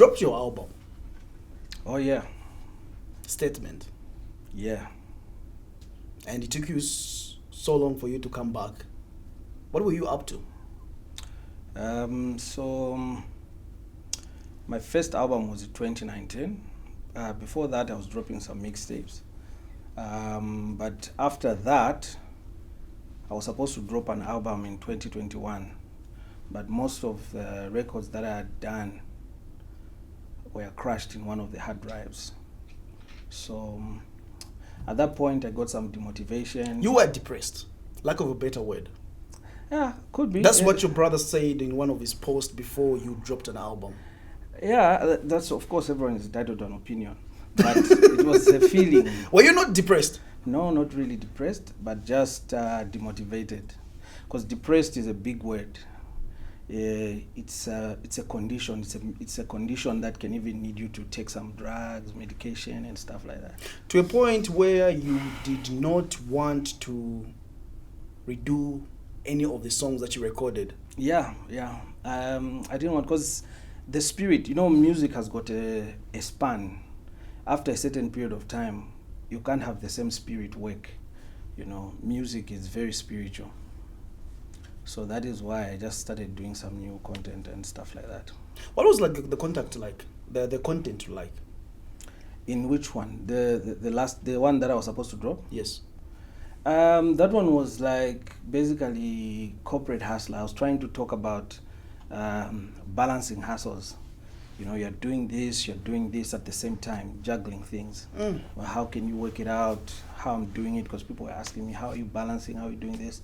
dropped your album, Oh yeah, Statement, yeah. and it took you so long for you to come back. What were you up to? My first album was in 2019. Before that, I was dropping some mixtapes. But after that, I was supposed to drop an album in 2021. But most of the records that I had done were crashed in one of the hard drives. So at that point, I got some demotivation. You were depressed, lack of a better word. Yeah, could be. That's Yeah. what your brother said in one of his posts before you dropped an album. Yeah, that's, of course, everyone is entitled to an opinion. But it was a feeling. Were you not depressed? No, not really depressed, but just demotivated. Because depressed is a big word. It's a condition. It's a condition that can even need you to take some drugs, medication, and stuff like that. To a point where you did not want to redo any of the songs that you recorded. Yeah. I didn't want, because the spirit, music has got a span. After a certain period of time, you can't have the same spirit work. Music is very spiritual. So that is why I just started doing some new content and stuff like that. What was like the contact like? The content like? In which one? The one that I was supposed to drop? Yes. That one was like basically corporate hustle. I was trying to talk about balancing hustles. You're doing this at the same time, juggling things. Well, how can you work it out? How I'm doing it? Because people were asking me, how are you balancing? How are you doing this?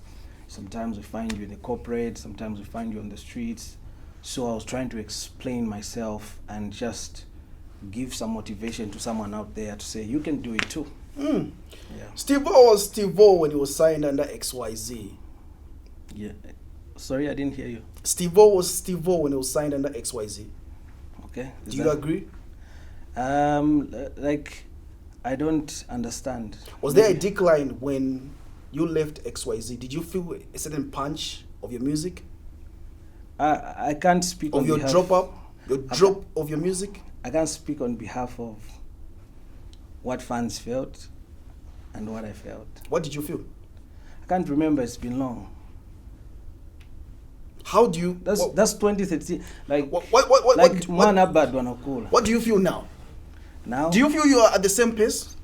Sometimes we find you in the corporate, sometimes we find you on the streets. So I was trying to explain myself and just give some motivation to someone out there to say, you can do it too. Yeah. Stevo was Stevo when he was signed under XYZ. Yeah. Sorry, I didn't hear you. Stevo was Stevo when he was signed under XYZ. Okay. Do you agree? Like, I don't understand. Was there a decline when you left XYZ? Did you feel a certain punch of your music? I can't speak of on your behalf, drop of your music? I can't speak on behalf of what fans felt and what I felt. What did you feel? I can't remember. It's been long. How do you? That's 2013. Like what do you feel now? Now? Do you feel you are at the same pace?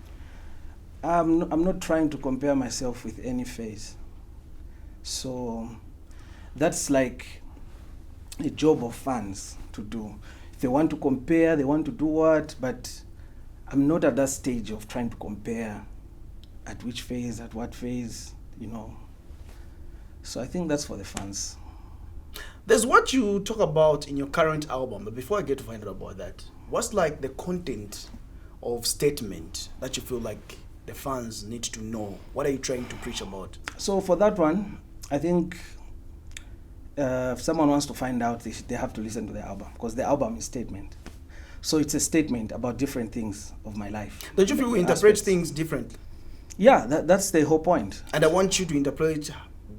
I'm not trying to compare myself with any phase. So that's like a job of fans to do. If they want to compare, they want to do what, but I'm not at that stage of trying to compare at which phase, at what phase, So I think that's for the fans. There's what you talk about in your current album, but before I get to find out about that, what's like the content of Statement that you feel like the fans need to know? What are you trying to preach about? So for that one, I think if someone wants to find out, they have to listen to the album, because the album is Statement. So it's a statement about different things of my life. Don't you feel we interpret things differently? Yeah, that's the whole point. And I want you to interpret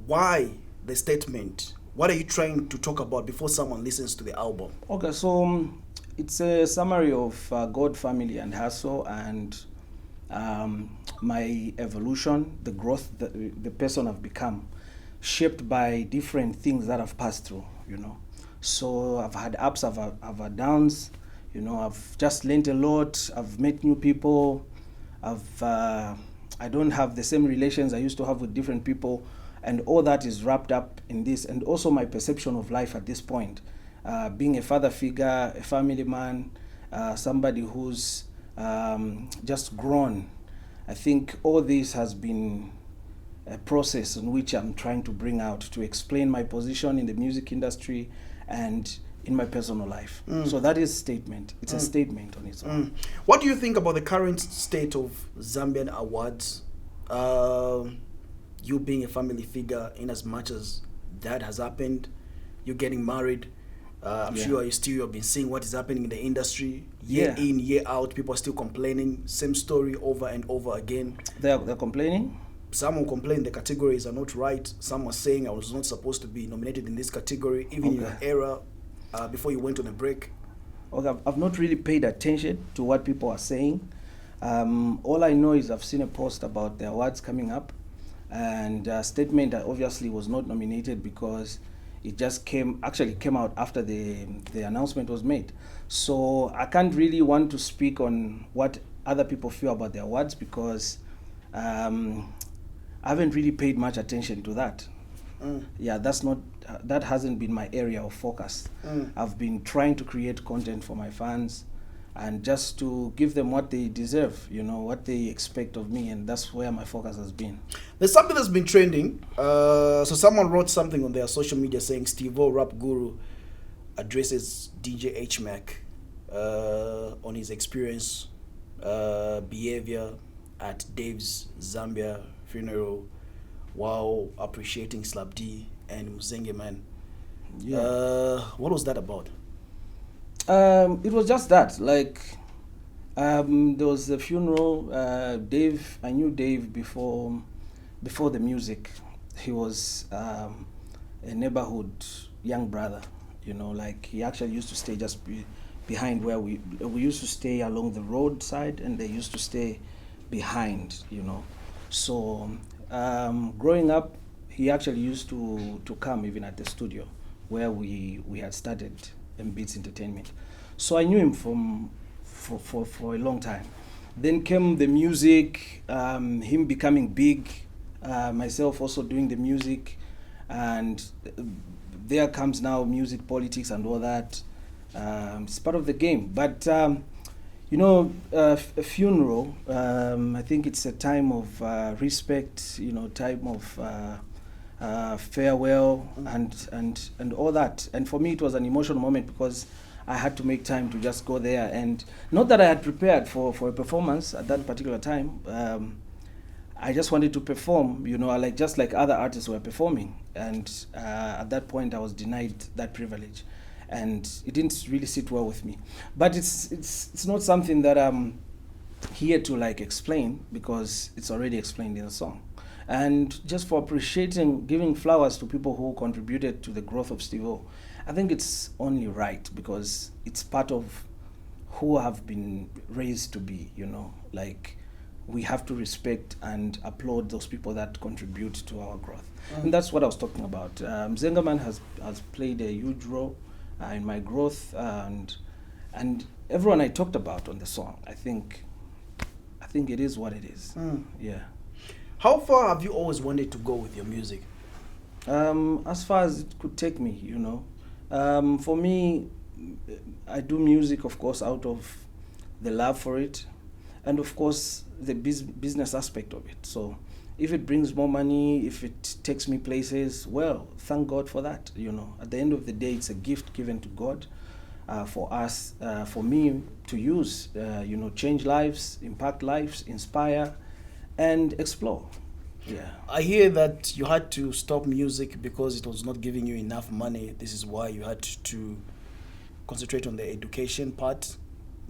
why the statement. What are you trying to talk about before someone listens to the album? Okay, so it's a summary of God, family, and hustle, and my evolution, the growth, the person I've become, shaped by different things that I've passed through, So I've had ups, I've had downs, I've just learned a lot, I've met new people, I don't have the same relations I used to have with different people, and all that is wrapped up in this, and also my perception of life at this point. Being a father figure, a family man, somebody who's just grown. I think all this has been a process in which I'm trying to bring out to explain my position in the music industry and in my personal life. So that is Statement. It's a statement on its own. What do you think about the current state of Zambian awards? You being a family figure, in as much as that has happened, you're getting married. I'm sure you have been seeing what is happening in the industry. Year in, year out, people are still complaining. Same story over and over again. They're complaining? Some will complain the categories are not right. Some are saying I was not supposed to be nominated in this category, even in your era, before you went on a break. Okay, I've not really paid attention to what people are saying. All I know is I've seen a post about the awards coming up, and a statement that obviously was not nominated because it just came out after the announcement was made. So I can't really want to speak on what other people feel about the awards because I haven't really paid much attention to that. Yeah, that hasn't been my area of focus. I've been trying to create content for my fans and just to give them what they deserve, what they expect of me, and that's where my focus has been. There's something that's been trending. So someone wrote something on their social media saying Stevo, rap guru, addresses DJ H-Mac on his experience, behavior at Dave's Zambia funeral while appreciating Slap D and Mzenga, man. Yeah. What was that about? It was just that, there was the funeral. Dave, I knew Dave before the music. He was a neighborhood young brother, he actually used to stay just behind where we used to stay along the roadside, and they used to stay behind, So growing up, he actually used to come even at the studio where we had started Beats Entertainment. So I knew him for a long time. Then came the music, him becoming big, myself also doing the music, and there comes now music, politics and all that. It's part of the game. But a funeral, I think it's a time of respect, time of farewell and all that. And for me, it was an emotional moment because I had to make time to just go there. And not that I had prepared for a performance at that particular time. I just wanted to perform, just like other artists were performing. And at that point, I was denied that privilege. And it didn't really sit well with me. But it's not something that I'm here to explain because it's already explained in the song. And just for appreciating, giving flowers to people who contributed to the growth of Stevo, I think it's only right because it's part of who have been raised to be, we have to respect and applaud those people that contribute to our growth. And that's what I was talking about. Mzenga Man has played a huge role in my growth, and everyone I talked about on the song, I think it is what it is. Yeah. How far have you always wanted to go with your music? As far as it could take me, For me, I do music, of course, out of the love for it, and of course, the business aspect of it. So if it brings more money, if it takes me places, well, thank God for that, At the end of the day, it's a gift given to God for us, for me to use, change lives, impact lives, inspire, and explore. Yeah. I hear that you had to stop music because it was not giving you enough money. This is why you had to concentrate on the education part.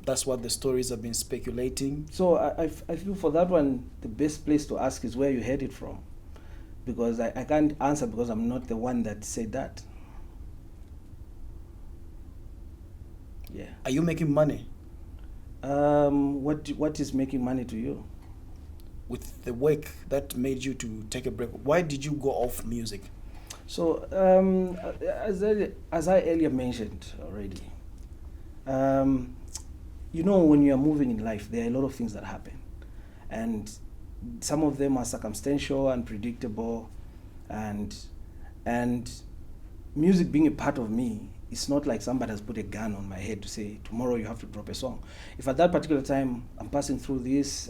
That's what the stories have been speculating. So I feel for that one, the best place to ask is where you heard it from. Because I can't answer because I'm not the one that said that. Yeah. Are you making money? What is making money to you? With the work that made you to take a break, why did you go off music? So, as I earlier mentioned already, when you are moving in life, there are a lot of things that happen. And some of them are circumstantial, unpredictable, and music being a part of me, it's not like somebody has put a gun on my head to say, tomorrow you have to drop a song. If at that particular time I'm passing through this,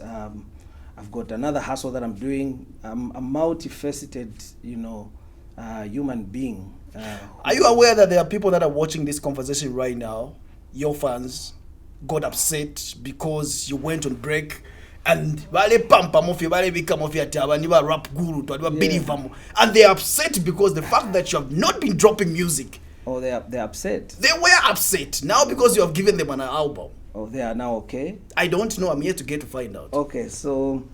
I've got another hustle that I'm doing. I'm a multifaceted, human being. Are you aware that there are people that are watching this conversation right now, your fans, got upset because you went on break and vale pampa mofia vale bika mofia taba niba rap guru to adiba believe and they're upset because the fact that you have not been dropping music. Oh, they're upset. They were upset now because you have given them an album. Oh, they are now okay? I don't know. I'm here to find out. Okay, so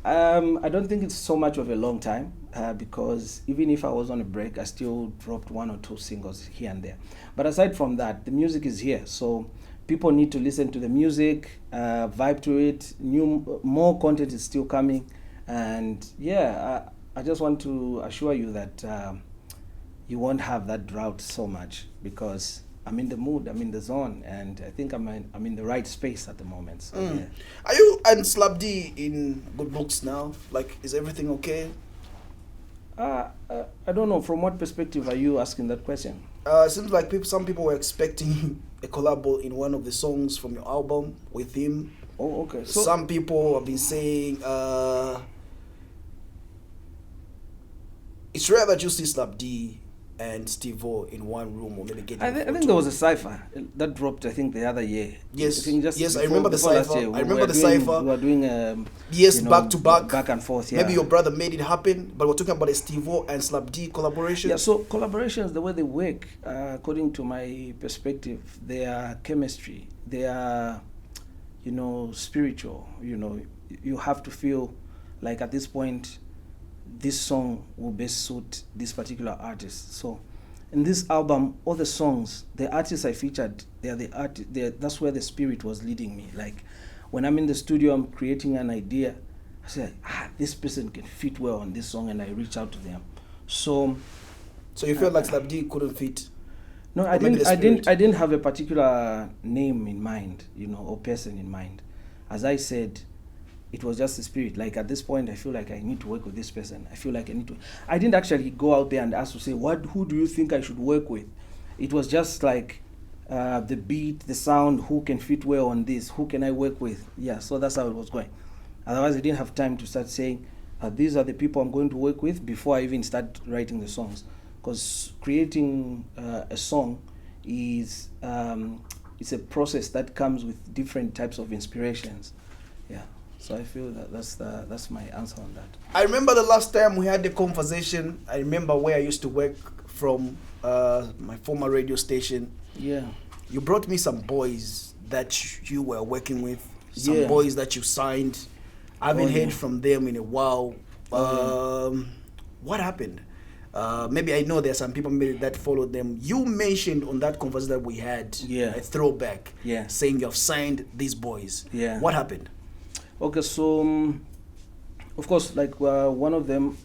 I don't think it's so much of a long time because even if I was on a break, I still dropped 1 or 2 singles here and there. But aside from that, the music is here. So people need to listen to the music, vibe to it. More content is still coming, and yeah, I just want to assure you that you won't have that drought so much, because I'm in the mood, I'm in the zone, and I think I'm in the right space at the moment. So, yeah. Are you and Slab D in good books now? Like, is everything okay? I don't know. From what perspective are you asking that question? It seems like some people were expecting a collab in one of the songs from your album with him. Oh, okay. So some people have been saying it's rare that you see Slab D and Stevo in one room, or maybe getting. I think there was a cipher that dropped, I think, the other year. Yes, I remember the cipher. I remember the cipher. We were doing back to back, back and forth. Yeah. Maybe your brother made it happen, but we're talking about a Stevo and Slab D collaboration. Yeah. So collaborations, the way they work, according to my perspective, they are chemistry. They are, spiritual. You have to feel like at this point, this song will best suit this particular artist. So in this album, all the songs, the artists I featured, that's where the spirit was leading me. Like when I'm in the studio, I'm creating an idea, I say, this person can fit well on this song, and I reach out to them. So you felt like Slab D couldn't fit? No, I didn't have a particular name in mind, or person in mind. As I said, it was just the spirit. Like at this point, I feel like I need to work with this person. I feel like I didn't actually go out there and ask to say, who do you think I should work with? It was just like the beat, the sound, who can fit well on this, who can I work with? Yeah, so that's how it was going. Otherwise, I didn't have time to start saying, these are the people I'm going to work with before I even start writing the songs. Because creating a song is it's a process that comes with different types of inspirations. Yeah. So I feel that that's my answer on that. I remember the last time we had the conversation. I remember where I used to work from, my former radio station. Yeah. You brought me some boys that you were working with, some boys that you signed. I haven't heard from them in a while. What happened? Maybe I know there's some people maybe that followed them. You mentioned on that conversation that we had, a throwback, saying you have signed these boys. Yeah. What happened? Okay, so of course, like one of them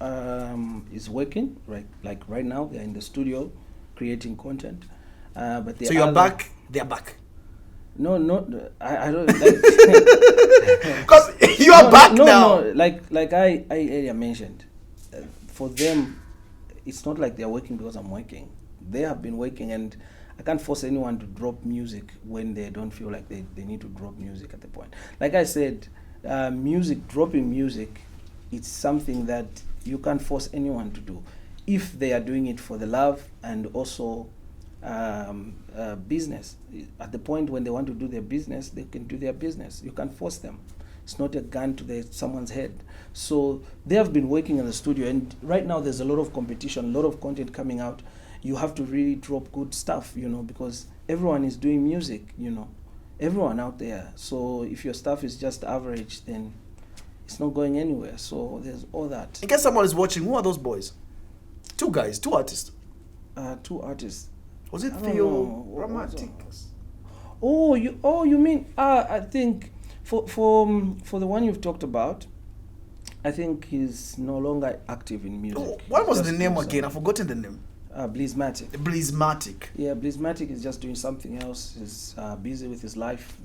is working right now. They're in the studio creating content. But so you're back. They're back. No, I don't. Because you are back now. No, like I earlier mentioned, for them, it's not like they're working because I'm working. They have been working, and I can't force anyone to drop music when they don't feel like they need to drop music at the point. Like I said, dropping music, it's something that you can't force anyone to do. If they are doing it for the love and also business, at the point when they want to do their business, they can do their business. You can't force them. It's not a gun to someone's head. So they have been working in the studio, and right now there's a lot of competition, a lot of content coming out. You have to really drop good stuff, because everyone is doing music, everyone out there. So if your stuff is just average, then it's not going anywhere. So there's all that. In case someone is watching, who are those boys? Two artists. Two artists. Was it Theo Romantic? Oh, you mean? I think for the one you've talked about, I think he's no longer active in music. Oh, what was the name again? I've forgotten the name. Blizmatic. Blizmatic. Yeah, Blizmatic is just doing something else. He's busy with his life.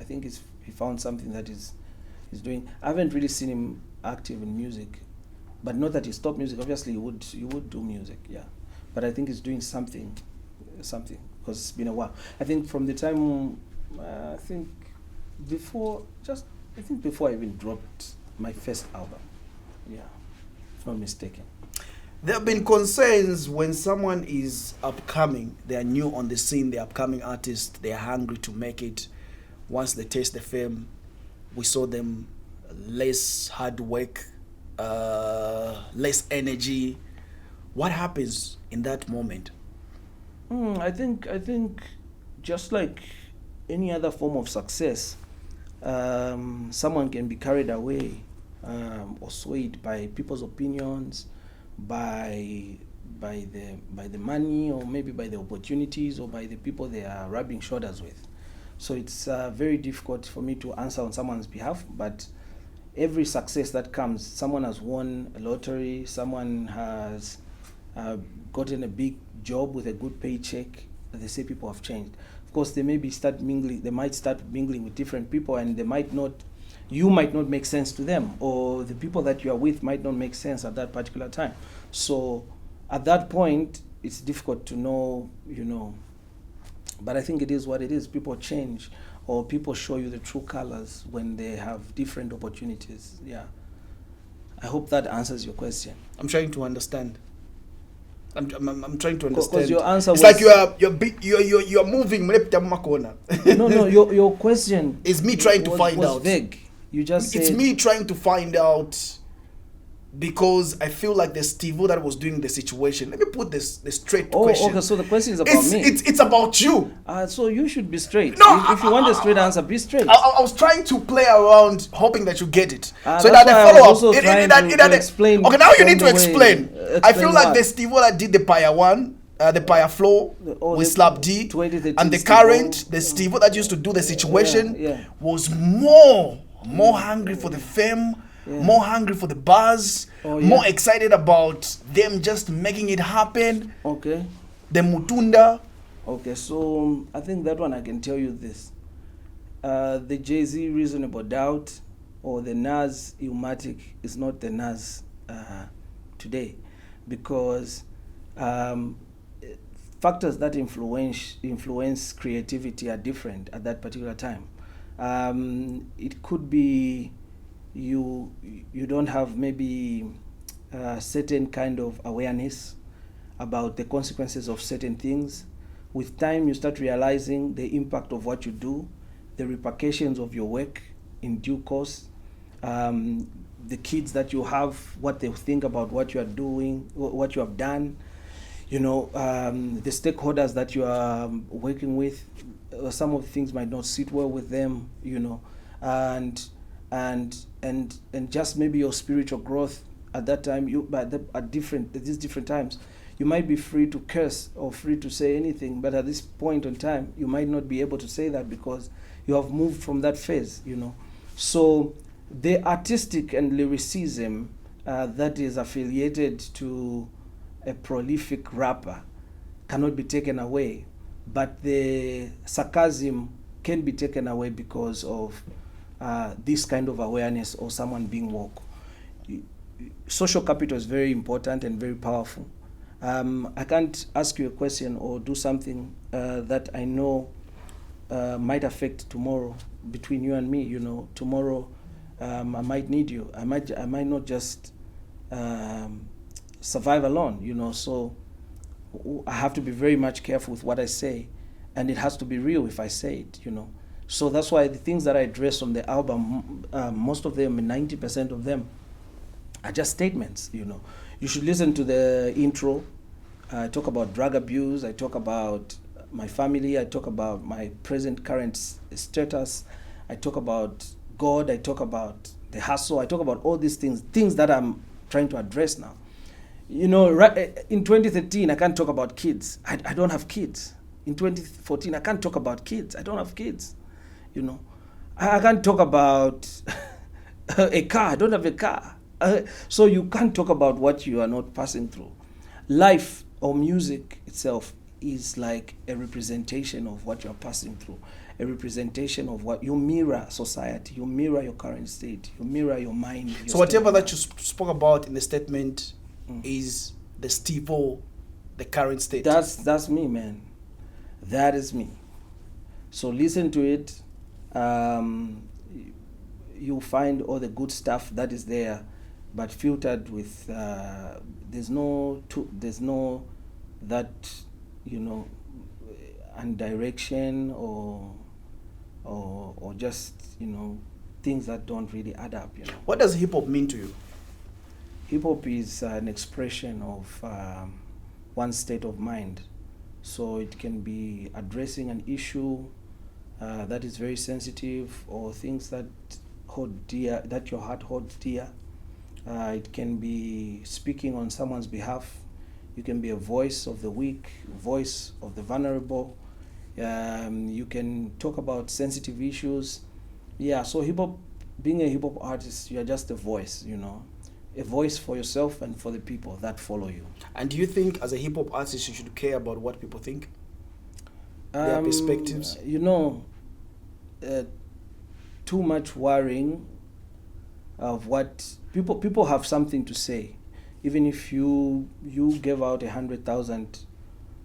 I think he found something that he's doing. I haven't really seen him active in music, but not that he stopped music. Obviously, he would do music, yeah. But I think he's doing something, because it's been a while. I think from the time, before I even dropped my first album, yeah, if not mistaken. There have been concerns when someone is upcoming, they are new on the scene, they're upcoming artists, they are hungry to make it. Once they taste the fame, we saw them less hard work, less energy. What happens in that moment? I think just like any other form of success, someone can be carried away or swayed by people's opinions, by the money, or maybe by the opportunities, or by the people they are rubbing shoulders with. So it's very difficult for me to answer on someone's behalf, but every success that comes, someone has won a lottery, someone has gotten a big job with a good paycheck, they say people have changed. Of course, they might start mingling with different people, and you might not make sense to them, or the people that you are with might not make sense at that particular time. So at that point, it's difficult to know, but I think it is what it is. People change, or people show you the true colors when they have different opportunities. Yeah. I hope that answers your question. I'm trying to understand. I'm trying to understand. Because your answer it's like you're moving. No. Your question is me trying to find was out. Vague. You just said, it's me trying to find out, because I feel like the Stevo that was doing the situation. Let me put the straight question. Okay. So the question is about me. It's about you. So you should be straight. No, if you want a straight answer, be straight. I was trying to play around, hoping that you get it. So that the follow up. Explain. Okay, now you need to explain. I feel like the Stevo that did the Paya 1, the Paya flow with Slap D, and the current, the Stevo that used to do the situation was more hungry for the fame. Yeah. More hungry for the buzz, more excited about them just making it happen. Okay. The Mutunda. Okay, so I think that one I can tell you this. The Jay-Z Reasonable Doubt or the Nas Illmatic is not the Nas today, because factors that influence creativity are different at that particular time. It could be you don't have maybe a certain kind of awareness about the consequences of certain things. With time, you start realizing the impact of what you do, the repercussions of your work in due course, the kids that you have, what they think about what you are doing, what you have done, the stakeholders that you are working with. Some of the things might not sit well with them, and just maybe your spiritual growth at that time. At these different times, you might be free to curse or free to say anything, but at this point in time, you might not be able to say that because you have moved from that phase. So the artistic and lyricism that is affiliated to a prolific rapper cannot be taken away, but the sarcasm can be taken away because of this kind of awareness or someone being woke. Social capital is very important and very powerful. I can't ask you a question or do something that I know might affect tomorrow between you and me. Tomorrow I might need you. I might not just survive alone. So I have to be very much careful with what I say, and it has to be real if I say it. So that's why the things that I address on the album, most of them, 90% of them, are just statements. You should listen to the intro. I talk about drug abuse. I talk about my family. I talk about my current status. I talk about God. I talk about the hustle. I talk about all these things that I'm trying to address now. Right in 2013, I can't talk about kids. I don't have kids. In 2014, I can't talk about kids. I don't have kids. I can't talk about a car. I don't have a car. So you can't talk about what you are not passing through. Life or music itself is like a representation of what you are passing through, a representation of what you mirror society, you mirror your current state, you mirror your mind. So whatever that you spoke about in the statement is the Stevo, the current state. That's me, man. That is me. So listen to it. You'll find all the good stuff that is there, but filtered with there's no that and direction or just things that don't really add up. What does hip hop mean to you? Hip hop is an expression of one's state of mind. So it can be addressing an issue that is very sensitive, or things that hold dear, that your heart holds dear. It can be speaking on someone's behalf. You can be a voice of the weak, voice of the vulnerable. You can talk about sensitive issues. Yeah, so hip hop, being a hip hop artist, you're just a voice, a voice for yourself and for the people that follow you. And do you think as a hip hop artist you should care about what people think? Their perspectives? Too much worrying of what people have something to say. Even if you give out 100,000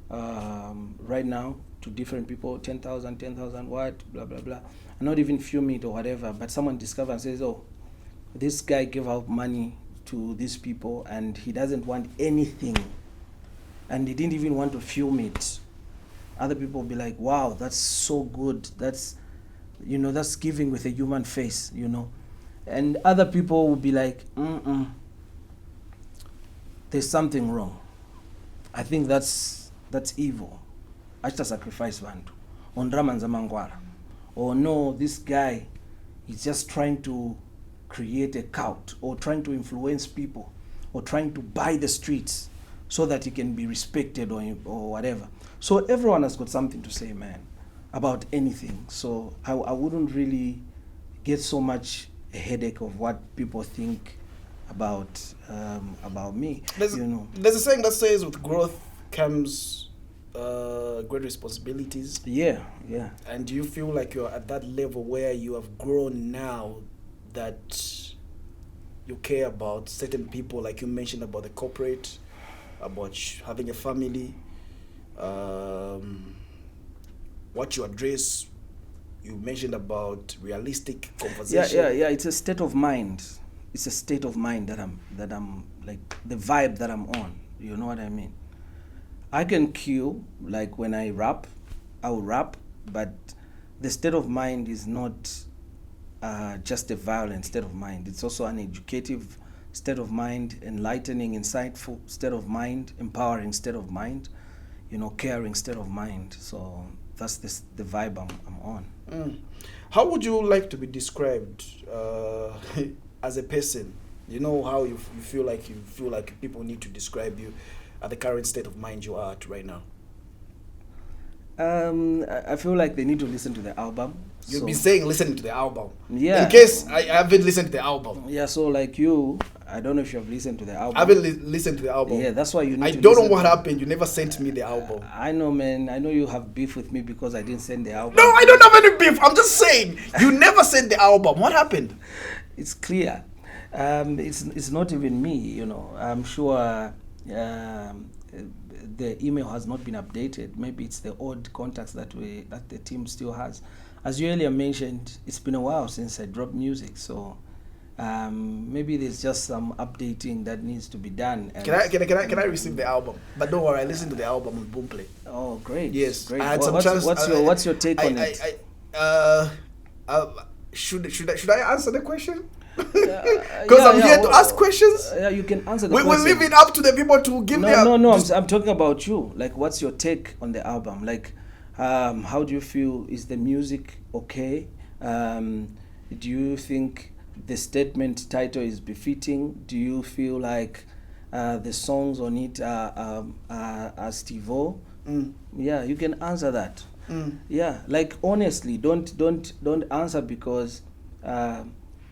right now to different people, 10,000 what, blah blah blah, and not even film it or whatever, but someone discovers and says, oh, this guy gave out money to these people and he doesn't want anything, and he didn't even want to film it. Other people will be like, wow, that's so good, that's giving with a human face, and other people will be like, there's something wrong. I think that's evil. Achita sacrifice bantu ondramanza mangwara, or no, this guy is just trying to create a cult or trying to influence people or trying to buy the streets so that he can be respected or whatever. So everyone has got something to say, man, about anything. So I wouldn't really get so much a headache of what people think about me. There's a saying that says with growth comes great responsibilities. Yeah. And do you feel like you're at that level where you have grown now that you care about certain people, like you mentioned about the corporate, about having a family, what you address? You mentioned about realistic conversation. Yeah. It's a state of mind. It's a state of mind that I'm like, the vibe that I'm on. You know what I mean? I can kill, like when I rap, I will rap, but the state of mind is not just a violent state of mind. It's also an educative state of mind, enlightening, insightful state of mind, empowering state of mind, caring state of mind. So that's the vibe I'm on. How would you like to be described as a person? How you feel like people need to describe you at the current state of mind you are at right now? I feel like they need to listen to the album. You've been saying listening to the album. Yeah. In case I haven't listened to the album. Yeah, so like you, I don't know if you have listened to the album. I haven't listened to the album. Yeah, that's why you need I to don't know listen what happened. You never sent me the album. I know, man. I know you have beef with me because I didn't send the album. No, I don't have any beef. I'm just saying. You never sent the album. What happened? It's clear. It's not even me, I'm sure the email has not been updated. Maybe it's the old contacts that the team still has. As you earlier mentioned, it's been a while since I dropped music, so maybe there's just some updating that needs to be done. Can I receive the album? But don't worry, I listened to the album on Boomplay. Oh, great! Yes, great. I had What's your take on it? Should I answer the question? Because I'm here to ask questions. Yeah, you can answer the question. question. We leave it up to the people to give their... No, I'm talking about you. Like, what's your take on the album? Like, how do you feel? Is the music okay? Do you think the statement title is befitting? Do you feel like the songs on it are Stevo? Yeah, you can answer that. Yeah, like honestly, don't answer because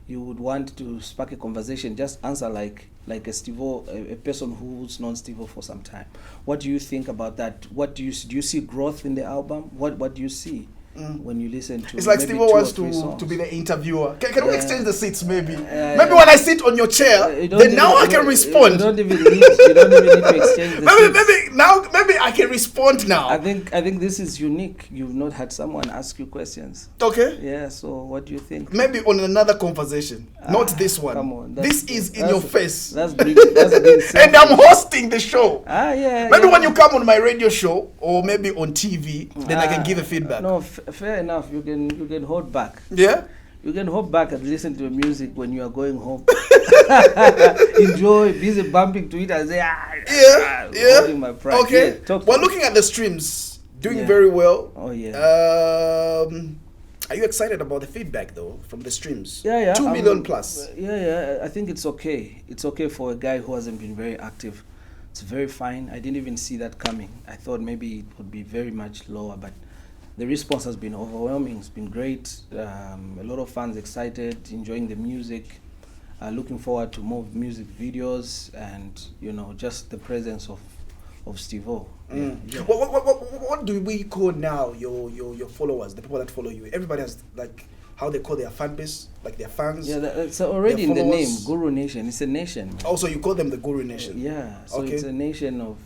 you would want to spark a conversation. Just answer like a Stevo, a person who's known Stevo for some time. What do you think about that? What do you see growth in the album? What do you see when you listen to? It's like Stevo wants to be the interviewer. Can we exchange the seats maybe? Maybe when I sit on your chair, then now I can respond. You don't even need to exchange the seats. Maybe I can respond now. I think this is unique. You've not had someone ask you questions. Okay. Yeah, so what do you think? Maybe on another conversation, not this one. Come on. This is in your face. That's being and I'm hosting the show. Yeah. Maybe when you come on my radio show or maybe on TV, then I can give a feedback. No, fair enough. You can hold back. Yeah? You can hold back and listen to music when you are going home. Enjoy, busy bumping to it and say, holding my pride. Okay. Yeah, Well, looking at the streams, doing very well. Oh, yeah. Are you excited about the feedback, though, from the streams? Yeah. 2 million plus. Yeah. I think it's okay. It's okay for a guy who hasn't been very active. It's very fine. I didn't even see that coming. I thought maybe it would be very much lower, but the response has been overwhelming. It's been great. A lot of fans excited, enjoying the music, looking forward to more music videos, and just the presence of Stevo. Yeah. What do we call now your followers, the people that follow you? Everybody has like how they call their fan base, like their fans. Yeah, it's already in the name, Guru Nation. It's a nation. Also, you call them the Guru Nation. Yeah, so it's a nation of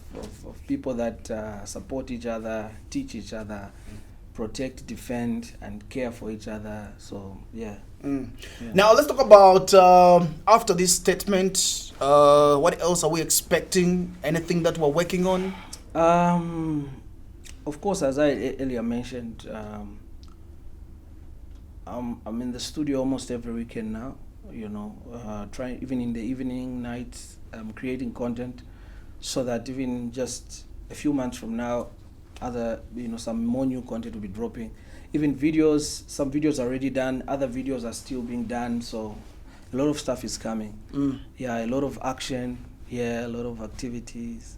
people that support each other, teach each other, protect, defend, and care for each other. So, yeah. Now, let's talk about after this statement, what else are we expecting? Anything that we're working on? Of course, as I earlier mentioned, I'm in the studio almost every weekend now, trying, even in the evening, nights, creating content so that even just a few months from now, some more new content will be dropping. Even videos, some videos are already done, other videos are still being done, so a lot of stuff is coming. Yeah, a lot of action, a lot of activities,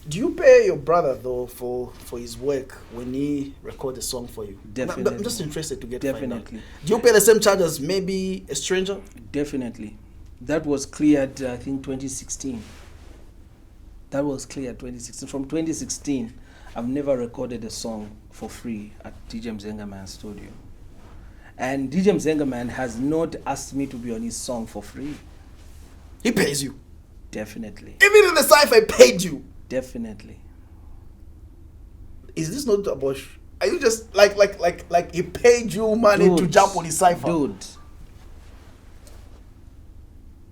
Do you pay your brother though for his work when he records a song for you? Definitely. I'm just interested to get Definitely. Do you pay the same charge as maybe a stranger? Definitely. That was cleared, I think, 2016. That was cleared 2016. From 2016, I've never recorded a song for free at DJ Mzenga Man's studio. And DJ Mzenga Man has not asked me to be on his song for free. He pays you? Definitely. Even in the cypher, he paid you? Definitely. Is this not about? Are you just like he paid you money to jump on his cypher? Dude,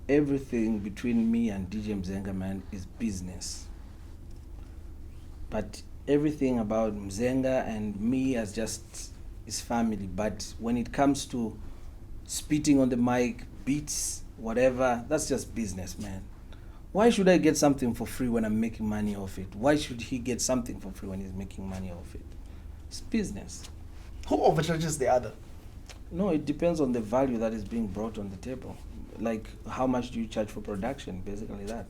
everything between me and DJ Mzenga Man is business. But everything about Mzenga and me is just is family. But when it comes to spitting on the mic, beats, whatever, that's just business, man. Why should I get something for free when I'm making money off it? Why should he get something for free when he's making money off it? It's business. Who overcharges the other? No, it depends on the value that is being brought on the table. Like, how much do you charge for production? Basically that.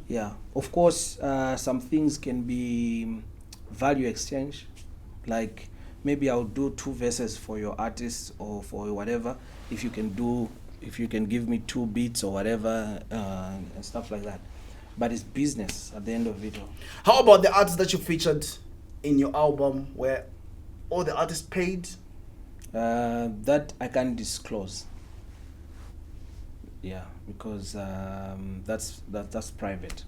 Yeah. Of course, some things can be value exchange. Like, maybe I'll do 2 verses for your artist or for whatever. If you can give me 2 beats or whatever, and stuff like that. But it's business at the end of it all. How about the artists that you featured in your album where all the artists paid? That I can't disclose. Yeah, because that's private.